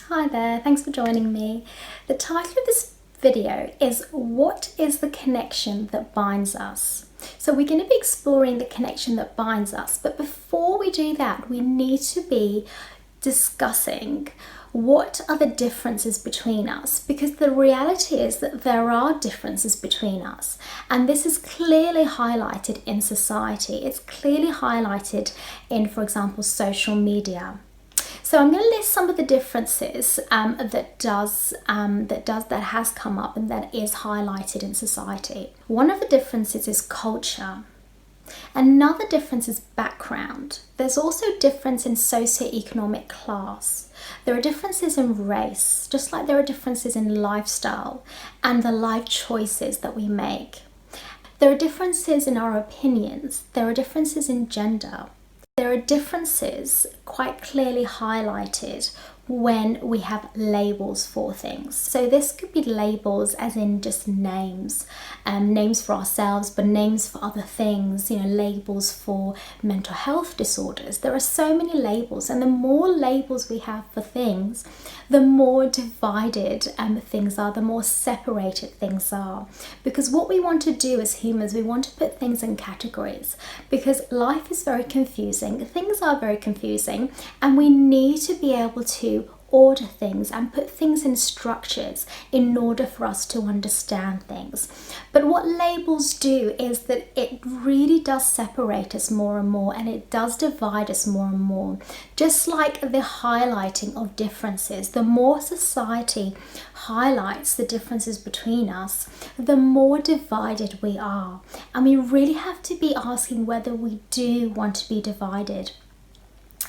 Hi there, thanks for joining me. The title of this video is What is the connection that binds us? So we're going to be exploring the connection that binds us, but before we do that, we need to be discussing what are the differences between us, because the reality is that there are differences between us, and this is clearly highlighted in society. It's clearly highlighted in, for example, social media. So I'm going to list some of the differences that has come up and that is highlighted in society. One of the differences is culture. Another difference is background. There's also difference in socio-economic class. There are differences in race, just like there are differences in lifestyle and the life choices that we make. There are differences in our opinions. There are differences in gender. There are differences quite clearly highlighted when we have labels for things. So this could be labels as in just names, names for ourselves, but names for other things, labels for mental health disorders. There are so many labels, and the more labels we have for things, the more divided things are, the more separated things are. Because what we want to do as humans, we want to put things in categories, because life is very confusing, things are very confusing, and we need to be able to order things and put things in structures in order for us to understand things. But what labels do is that it really does separate us more and more, and it does divide us more and more. Just like the highlighting of differences, the more society highlights the differences between us, the more divided we are. And we really have to be asking whether we do want to be divided.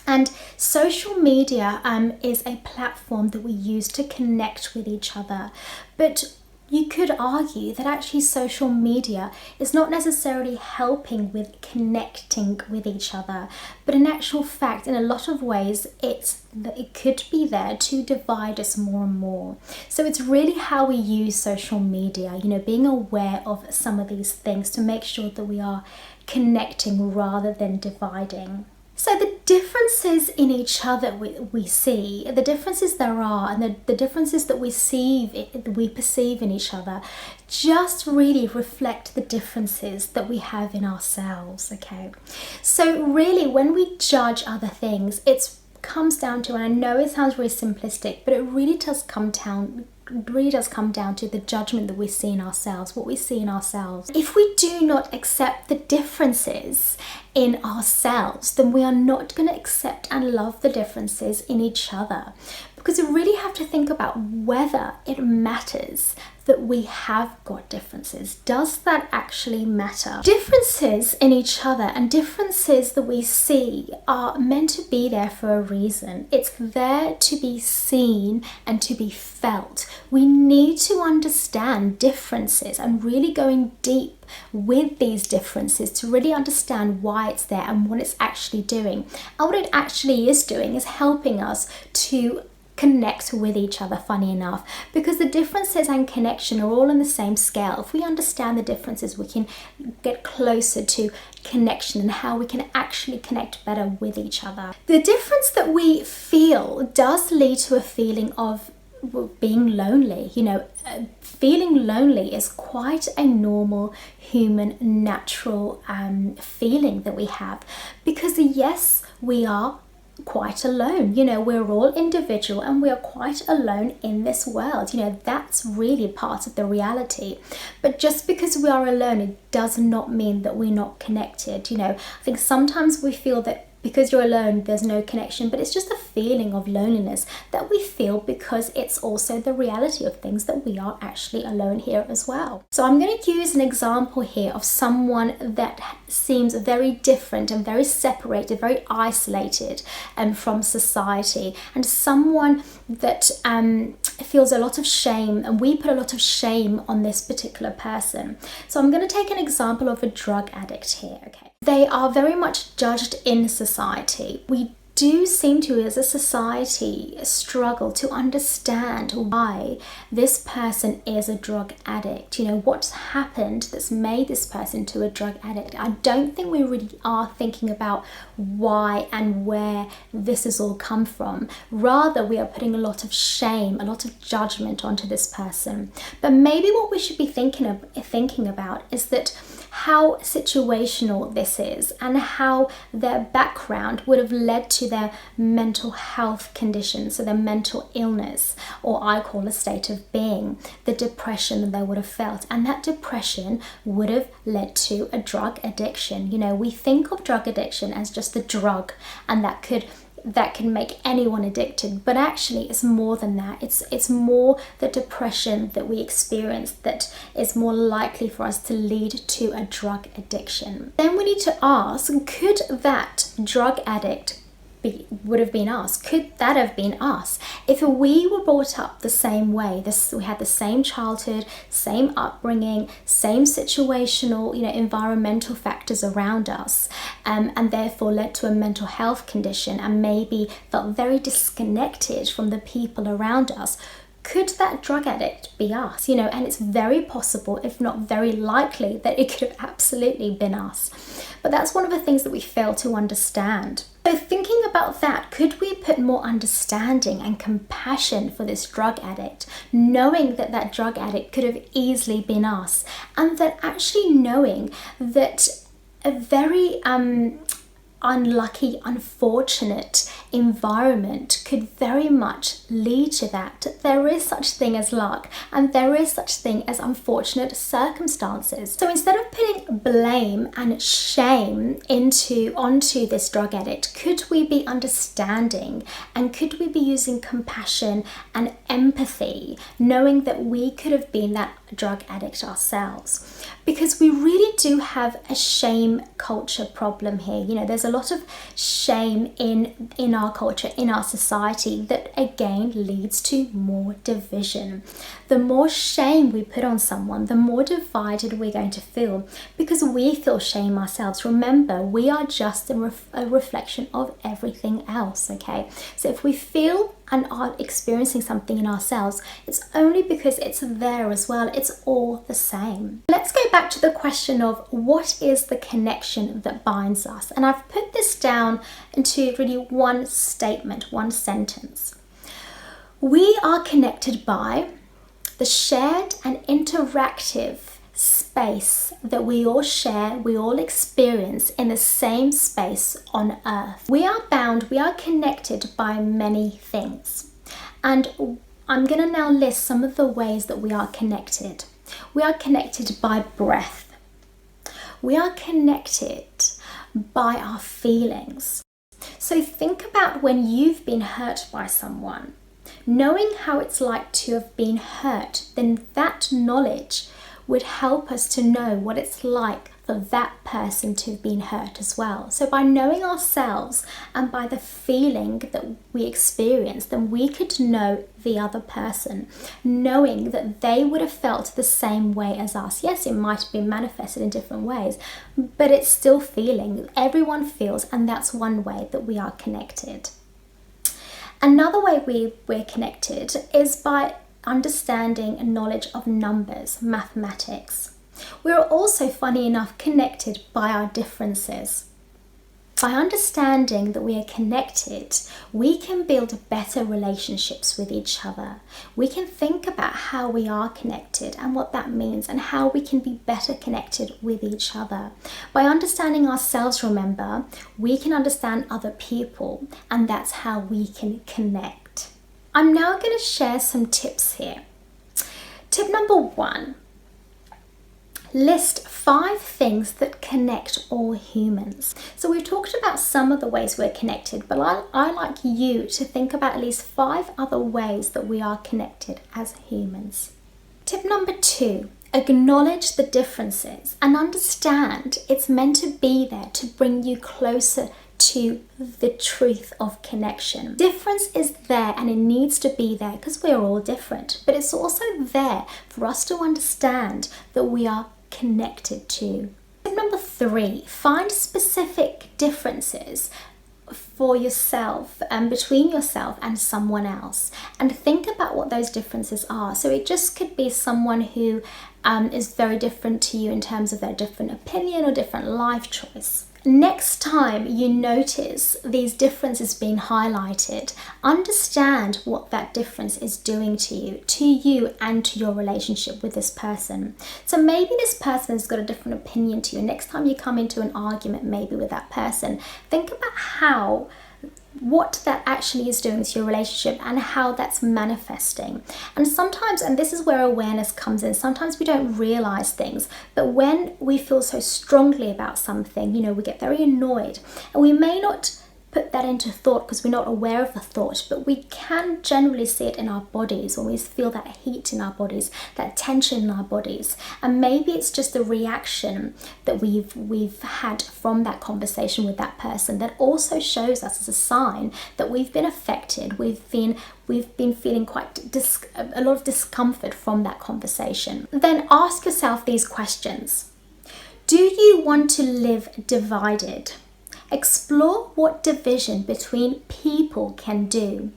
And social media is a platform that we use to connect with each other. But you could argue that actually social media is not necessarily helping with connecting with each other. But in actual fact, in a lot of ways, it could be there to divide us more and more. So it's really how we use social media, being aware of some of these things to make sure that we are connecting rather than dividing. So the differences in each other we see, the differences there are, and the differences that we perceive in each other, just really reflect the differences that we have in ourselves, okay? So really, when we judge other things, it comes down to, and I know it sounds really simplistic, but it really does come down to the judgment that we see in ourselves, what we see in ourselves. If we do not accept the differences in ourselves, then we are not going to accept and love the differences in each other. Because we really have to think about whether it matters that we have got differences. Does that actually matter? Differences in each other and differences that we see are meant to be there for a reason. It's there to be seen and to be felt. We need to understand differences and really going deep with these differences to really understand why it's there and what it's actually doing. And what it actually is doing is helping us to connect with each other, funny enough, because the differences and connection are all on the same scale. If we understand the differences, we can get closer to connection and how we can actually connect better with each other. The difference that we feel does lead to a feeling of being lonely. Feeling lonely is quite a normal human natural feeling that we have, because yes, we are quite alone. We're all individual and we are quite alone in this world. That's really part of the reality. But just because we are alone, it does not mean that we're not connected. I think sometimes we feel that because you're alone, there's no connection, but it's just a feeling of loneliness that we feel because it's also the reality of things that we are actually alone here as well. So I'm going to use an example here of someone that seems very different and very separated, very isolated from society, and someone that feels a lot of shame, and we put a lot of shame on this particular person. So I'm going to take an example of a drug addict here, okay? They are very much judged in society. We do seem to, as a society, struggle to understand why this person is a drug addict. What's happened that's made this person to a drug addict. I don't think we really are thinking about why and where this has all come from. Rather, we are putting a lot of shame, a lot of judgment onto this person. But maybe what we should be thinking about is that how situational this is and how their background would have led to their mental health condition, so their mental illness, or I call a state of being, the depression that they would have felt. And that depression would have led to a drug addiction. We think of drug addiction as just a drug, and that can make anyone addicted, but actually it's more than that. It's more the depression that we experience that is more likely for us to lead to a drug addiction. Then we need to ask, could that drug addict would have been us? Could that have been us? If we were brought up the same way, we had the same childhood, same upbringing, same situational, environmental factors around us, and therefore led to a mental health condition and maybe felt very disconnected from the people around us, could that drug addict be us? And it's very possible, if not very likely, that it could have absolutely been us. But that's one of the things that we fail to understand. So thinking about that, could we put more understanding and compassion for this drug addict, knowing that that drug addict could have easily been us, and that actually knowing that a very unlucky, unfortunate environment could very much lead to that. There is such thing as luck, and there is such thing as unfortunate circumstances. So instead of putting blame and shame onto this drug addict, could we be understanding, and could we be using compassion and empathy, knowing that we could have been that drug addict ourselves? Because we really do have a shame culture problem here. There's a lot of shame in our culture, in our society, that again leads to more division. The more shame we put on someone, the more divided we're going to feel, because we feel shame ourselves. Remember, we are just a reflection of everything else, okay? So if we feel and are experiencing something in ourselves, it's only because it's there as well. It's all the same. Let's go back to the question of what is the connection that binds us? And I've put this down into really one statement, one sentence. We are connected by the shared and interactive space that we all share, we all experience in the same space on earth. We are bound, we are connected by many things. And I'm going to now list some of the ways that we are connected. We are connected by breath. We are connected by our feelings. So think about when you've been hurt by someone. Knowing how it's like to have been hurt, then that knowledge would help us to know what it's like for that person to have been hurt as well. So by knowing ourselves and by the feeling that we experience, then we could know the other person, knowing that they would have felt the same way as us. Yes, it might have been manifested in different ways, but it's still feeling. Everyone feels, and that's one way that we are connected. Another way we're connected is by understanding and knowledge of numbers, mathematics. We are also, funny enough, connected by our differences. By understanding that we are connected, we can build better relationships with each other. We can think about how we are connected and what that means, and how we can be better connected with each other. By understanding ourselves, remember, we can understand other people, and that's how we can connect. I'm now going to share some tips here. Tip number 1. List 5 things that connect all humans. So we've talked about some of the ways we're connected, but I like you to think about at least 5 other ways that we are connected as humans. Tip number 2. Acknowledge the differences and understand it's meant to be there to bring you closer to the truth of connection. Difference is there, and it needs to be there because we're all different, but it's also there for us to understand that we are connected to. Tip number 3, find specific differences for yourself and between yourself and someone else, and think about what those differences are. So it just could be someone who is very different to you in terms of their different opinion or different life choice. Next time you notice these differences being highlighted, understand what that difference is doing to you and to your relationship with this person. So maybe this person has got a different opinion to you. Next time you come into an argument maybe with that person, think about what that actually is doing to your relationship and how that's manifesting. And sometimes, and this is where awareness comes in, sometimes we don't realize things, but when we feel so strongly about something, we get very annoyed, and we may not put that into thought because we're not aware of the thought, but we can generally see it in our bodies when we feel that heat in our bodies, that tension in our bodies. And maybe it's just a reaction that we've had from that conversation with that person that also shows us as a sign that we've been affected, we've been feeling quite a lot of discomfort from that conversation. Then ask yourself these questions. Do you want to live divided? Explore what division between people can do.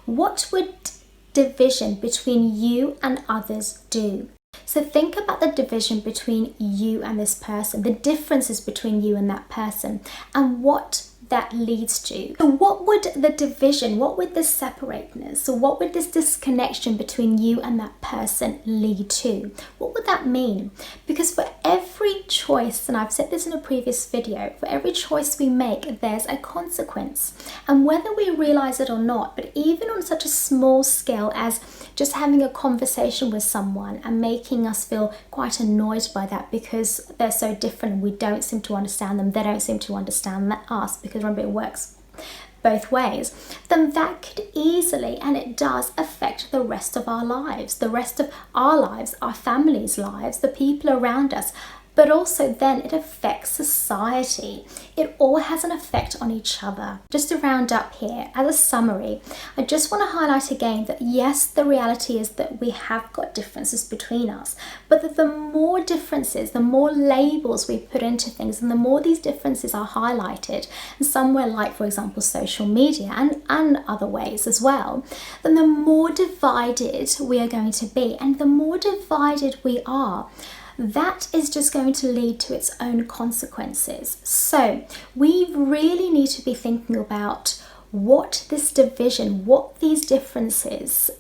What would division between you and others do? So think about the division between you and this person, the differences between you and that person, and what that leads to. So what would the division, what would this separateness, so what would this disconnection between you and that person lead to? What would that mean? Because for every choice, and I've said this in a previous video, for every choice we make, there's a consequence. And whether we realize it or not, but even on such a small scale as just having a conversation with someone and making us feel quite annoyed by that because they're so different and we don't seem to understand them, they don't seem to understand us, because remember it works both ways, then that could easily, and it does, affect the rest of our lives, our family's lives, the people around us. But also then it affects society. It all has an effect on each other. Just to round up here, as a summary, I just want to highlight again that yes, the reality is that we have got differences between us, but that the more differences, the more labels we put into things, and the more these differences are highlighted, and somewhere like, for example, social media and other ways as well, then the more divided we are going to be. And the more divided we are, that is just going to lead to its own consequences. So we really need to be thinking about what this division, what these differences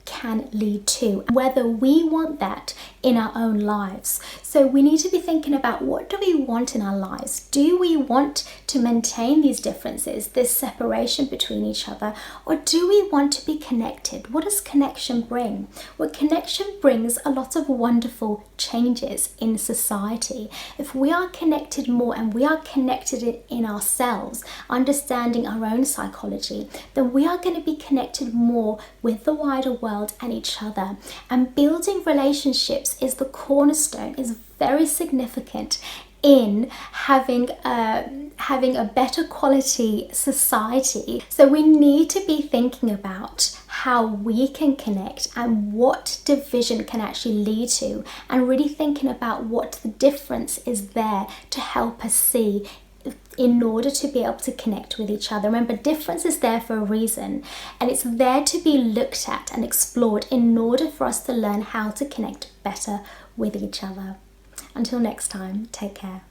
can lead to, whether we want that in our own lives. So we need to be thinking about, what do we want in our lives? Do we want to maintain these differences, this separation between each other, or do we want to be connected? What does connection bring? Well, connection brings a lot of wonderful changes in society. If we are connected more, and we are connected in ourselves, understanding our own psychology, then we are going to be connected more with the wider world and each other. And building relationships is the cornerstone, is very significant in having a better quality society. So we need to be thinking about how we can connect and what division can actually lead to, and really thinking about what the difference is there to help us see in order to be able to connect with each other. Remember, difference is there for a reason, and it's there to be looked at and explored in order for us to learn how to connect better with each other. Until next time, take care.